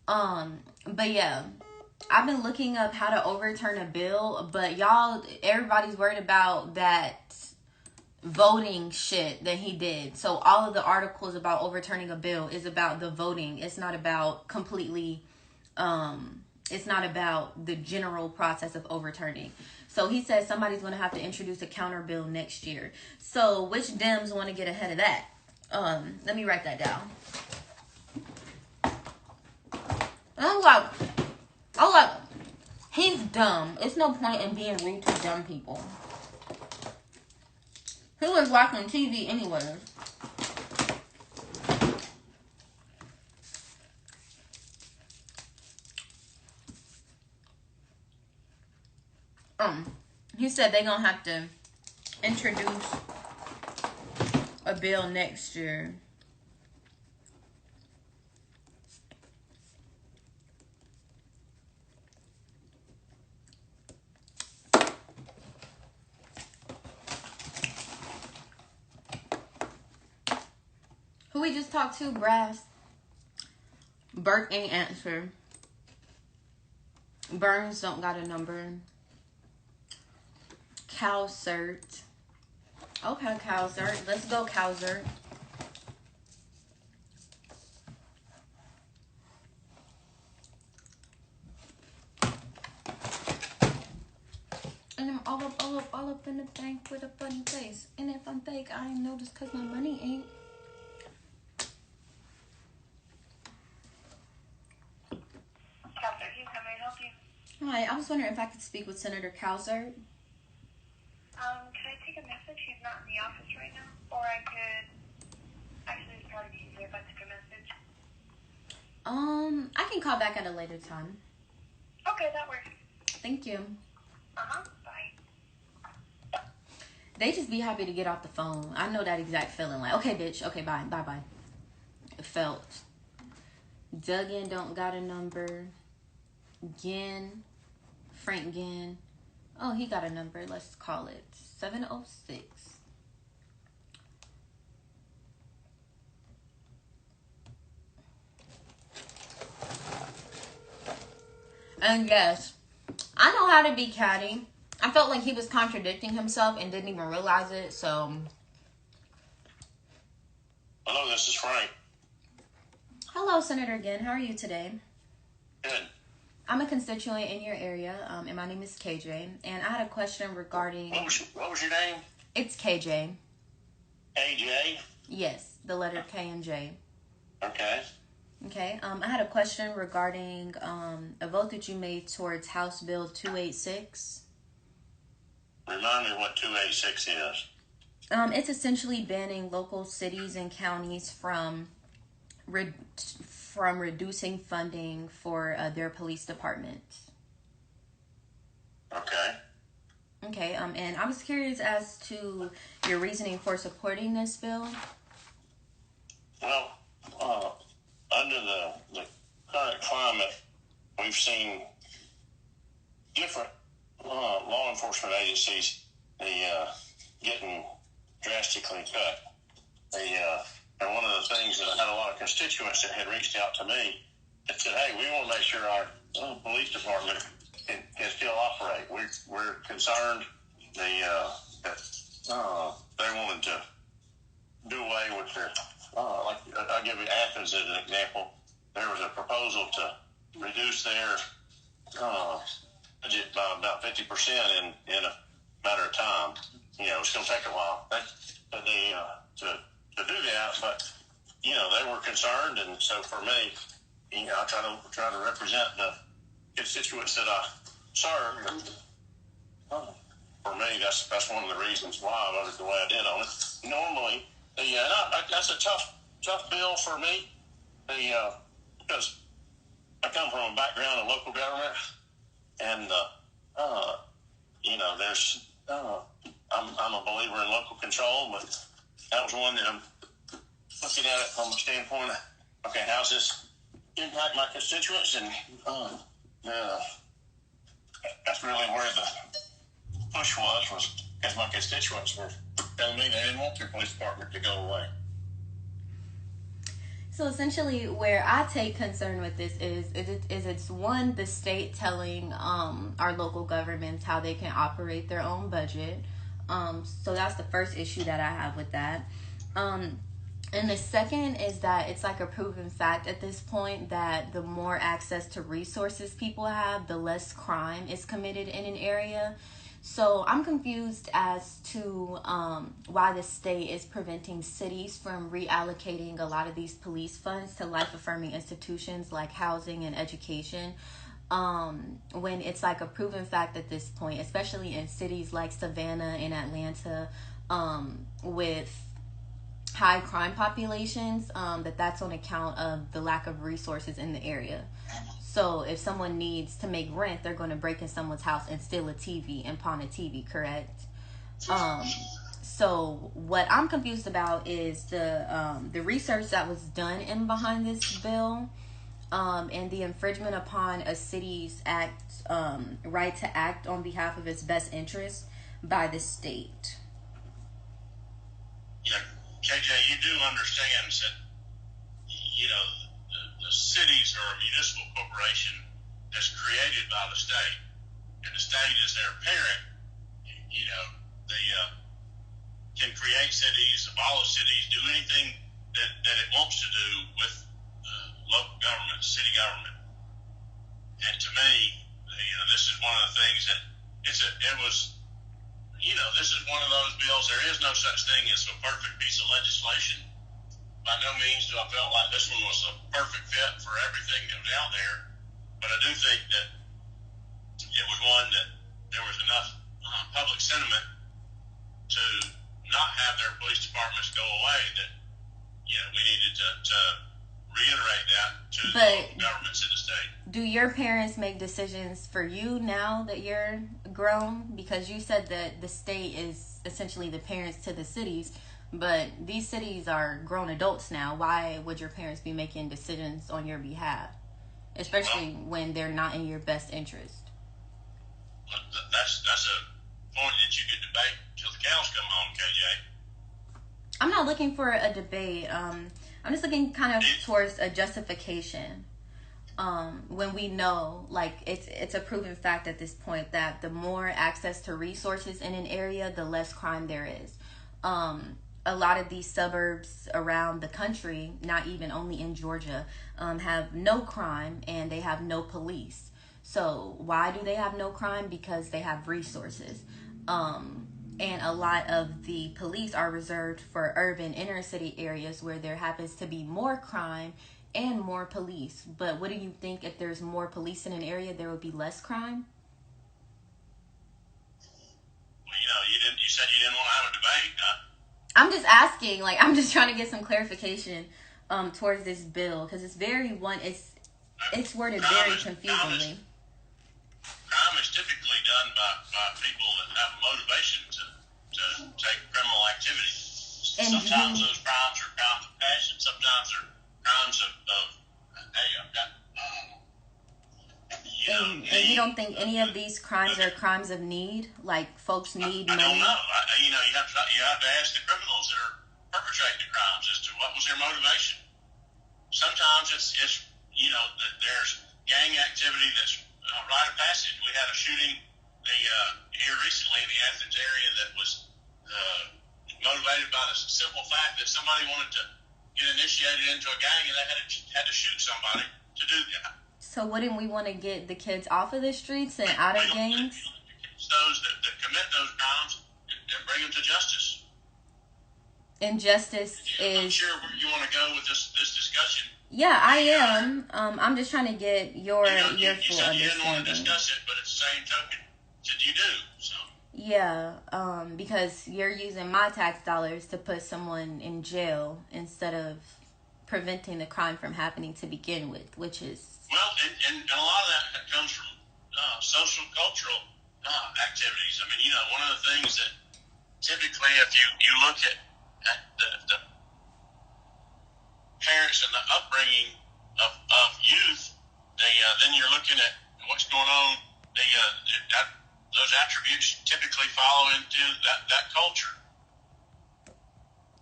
But yeah, I've been looking up how to overturn a bill, but everybody's worried about that voting shit that he did. So all of the articles about overturning a bill is about the voting. It's not about completely, it's not about the general process of overturning. So he says somebody's going to have to introduce a counter bill next year. So which Dems want to get ahead of that? Let me write that down. Oh, look. He's dumb. It's no point in being rude to dumb people. He was watching TV anyways. He said they're gonna have to introduce a bill next year. Who we just talked to? Brass. Burke ain't answer. Burns don't got a number. Calcert. Okay, Calcert. Let's go, Calcert. And I'm all up in the bank with a funny face. And if I'm fake, I ain't noticed because my money ain't. Calcert, how may I help you? Hi, I was wondering if I could speak with Senator Calcert. Can I take a message? He's not in the office right now. Or I could... Actually, it'd probably be easier if I took a message. I can call back at a later time. Okay, that works. Thank you. Bye. They just be happy to get off the phone. I know that exact feeling. Like, okay, bitch. Okay, bye. Bye. It felt. Duggan don't got a number. Ginn. Frank Ginn. Oh, he got a number. Let's call it 706. And yes, I know how to be catty. I felt like he was contradicting himself and didn't even realize it, so. Hello, this is Frank. Hello, Senator Ginn. How are you today? Good. I'm a constituent in your area, and my name is KJ. And I had a question regarding... What was your name? It's KJ. AJ? Yes, the letter K and J. Okay. Okay, I had a question regarding a vote that you made towards House Bill 286. Remind me what 286 is. It's essentially banning local cities and counties from reducing funding for their police departments. Okay. Okay, and I was curious as to your reasoning for supporting this bill. Well, under the current climate, we've seen different law enforcement agencies getting drastically cut. And one of the things that I had a lot of constituents that had reached out to me that said, hey, we want to make sure our police department can still operate. We're concerned that they wanted to do away with their, like I'll give you Athens as an example. There was a proposal to reduce their budget by about 50% in a matter of time. You know, it's going to take a while to do that, but you know they were concerned, and so for me, you know, I try to represent the constituents that I serve. For me, that's one of the reasons why I voted the way I did on it. Normally, that's a tough bill for me, because I come from a background of local government, and you know, I'm a believer in local control, but that was one that I'm looking at it from a standpoint of, okay, how's this impact my constituents? And that's really where the push was because my constituents were telling me they didn't want their police department to go away. So essentially, where I take concern with this is it's one, the state telling our local governments how they can operate their own budget. So that's the first issue that I have with that. And the second is that it's like a proven fact at this point that the more access to resources people have, the less crime is committed in an area. So I'm confused as to why the state is preventing cities from reallocating a lot of these police funds to life-affirming institutions like housing and education, when it's like a proven fact at this point, especially in cities like Savannah and Atlanta, with high crime populations, that's on account of the lack of resources in the area. So if someone needs to make rent, they're going to break in someone's house and steal a TV and pawn a TV, correct? So what I'm confused about is the research that was done in behind this bill, and the infringement upon a city's right to act on behalf of its best interest by the state. Yeah, KJ, you do understand that, you know, the cities are a municipal corporation that's created by the state, and the state is their parent. You know, they can create cities, abolish cities, do anything that it wants to do with local government, city government. And to me, you know, this is one of the things that this is one of those bills. There is no such thing as a perfect piece of legislation. By no means do I feel like this one was a perfect fit for everything that was out there, but I do think that it was one that there was enough public sentiment to not have their police departments go away that, you know, we needed to reiterate that to the But local governments in the state. do your parents make decisions for you now that you're grown? Because you said that the state is essentially the parents to the cities, but these cities are grown adults now. Why would your parents be making decisions on your behalf, especially when they're not in your best interest? That's a point that you could debate till the cows come home, KJ. I'm not looking for a debate. I'm just looking kind of towards a justification. When we know, like, it's a proven fact at this point that the more access to resources in an area, the less crime there is. A lot of these suburbs around the country, not even only in Georgia, have no crime and they have no police. So why do they have no crime? Because they have resources. And a lot of the police are reserved for urban inner city areas where there happens to be more crime and more police. But what do you think, if there's more police in an area, there would be less crime? Well, you said you didn't want to have a debate, huh? I'm just asking, like, I'm just trying to get some clarification towards this bill, because it's it's worded very confusingly. Crime is typically done by people that have motivation to take criminal activity. Sometimes those crimes are crimes of passion. Sometimes they're crimes of hey, I've got and you don't think any of these crimes are crimes of need? Like, folks need money? I don't know. You have to ask the criminals that are perpetrating the crimes as to what was their motivation. Sometimes it's that there's gang activity that's rite of passage. We had a shooting here recently in the Athens area that was motivated by the simple fact that somebody wanted to get initiated into a gang and they had to shoot somebody to do that. So wouldn't we want to get the kids off of the streets and out of gangs? Those that commit those crimes and bring them to justice. And justice I'm is... sure where you want to go with this discussion. Yeah, I am. I'm just trying to get your full understanding. You said you didn't want to discuss it, but at the same token, you do. So. Yeah, because you're using my tax dollars to put someone in jail instead of preventing the crime from happening to begin with, which is... Well, and a lot of that comes from social, cultural activities. I mean, one of the things that typically, if you look at the parents and the upbringing of youth, then you're looking at what's going on. Those attributes typically follow into that culture.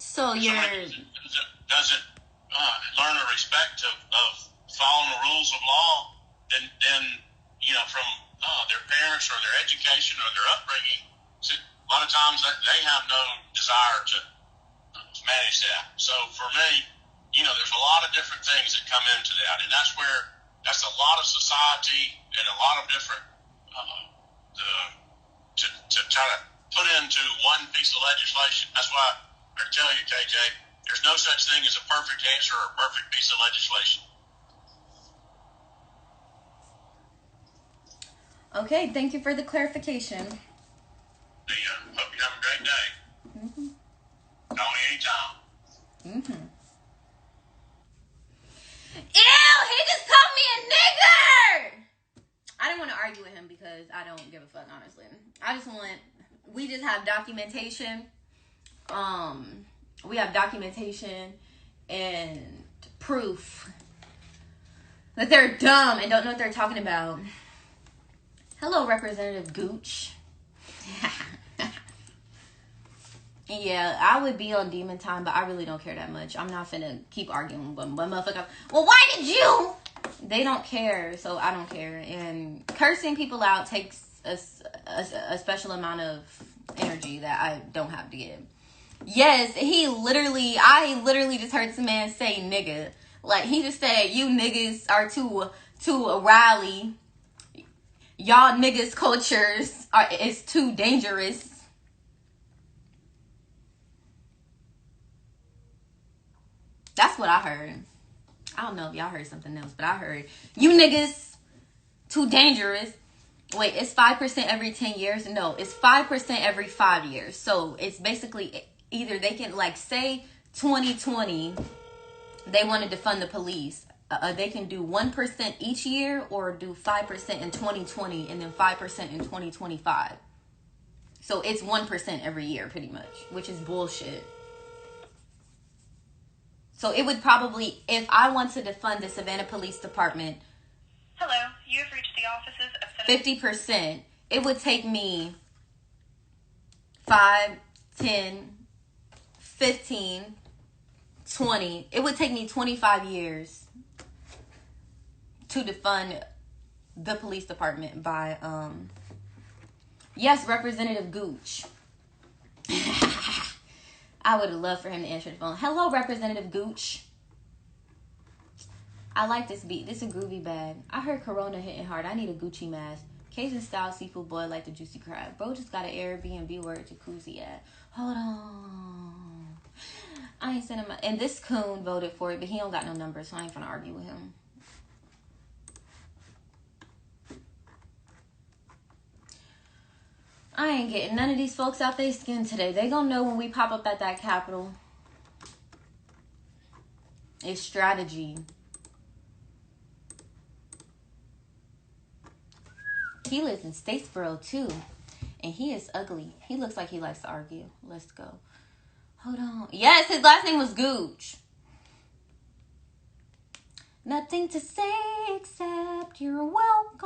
So you're... Doesn't learn a respect of following the rules of law, then from their parents or their education or their upbringing, so a lot of times they have no desire to manage that. So for me, there's a lot of different things that come into that, and that's a lot of society and a lot of different to try to put into one piece of legislation. That's why I tell you, KJ, there's no such thing as a perfect answer or a perfect piece of legislation. Okay, thank you for the clarification. Hope you have a great day. Mm-hmm. Call me anytime. Mm-hmm. Ew, he just called me a nigger! I didn't want to argue with him because I don't give a fuck, honestly. We just have documentation. We have documentation and proof that they're dumb and don't know what they're talking about. Hello, Representative Gooch. Yeah, I would be on demon time, but I really don't care that much. I'm not finna keep arguing with one motherfucker. Well, why did you? They don't care, so I don't care. And cursing people out takes a special amount of energy that I don't have to give. Yes, I literally just heard some man say nigga. Like, he just said, you niggas are too rowdy. Y'all niggas cultures is too dangerous. That's what I heard. I don't know if y'all heard something else, but I heard you niggas too dangerous. Wait, it's 5% every 10 years? No, it's 5% every 5 years. So it's basically either they can, like, say 2020, they want to defund the police. They can do 1% each year or do 5% in 2020 and then 5% in 2025. So it's 1% every year pretty much, which is bullshit. So it would probably, if I want to defund the Savannah Police Department, Hello, you have reached the offices of 50%, it would take me 5, 10, 15, 20. It would take me 25 years to defund the police department by, yes, Representative Gooch. I would have loved for him to answer the phone. Hello, Representative Gooch. I like this beat. This is a groovy bag. I heard Corona hitting hard. I need a Gucci mask. Cajun style seafood boil like the juicy crab. Bro just got an Airbnb where a jacuzzi at. Hold on. I ain't sending my... And this coon voted for it, but he don't got no number, so I ain't gonna argue with him. I ain't getting none of these folks out their skin today. They gonna know when we pop up at that Capitol. It's strategy. He lives in Statesboro too. And he is ugly. He looks like he likes to argue. Let's go. Hold on. Yes, his last name was Gooch. Nothing to say except you're welcome.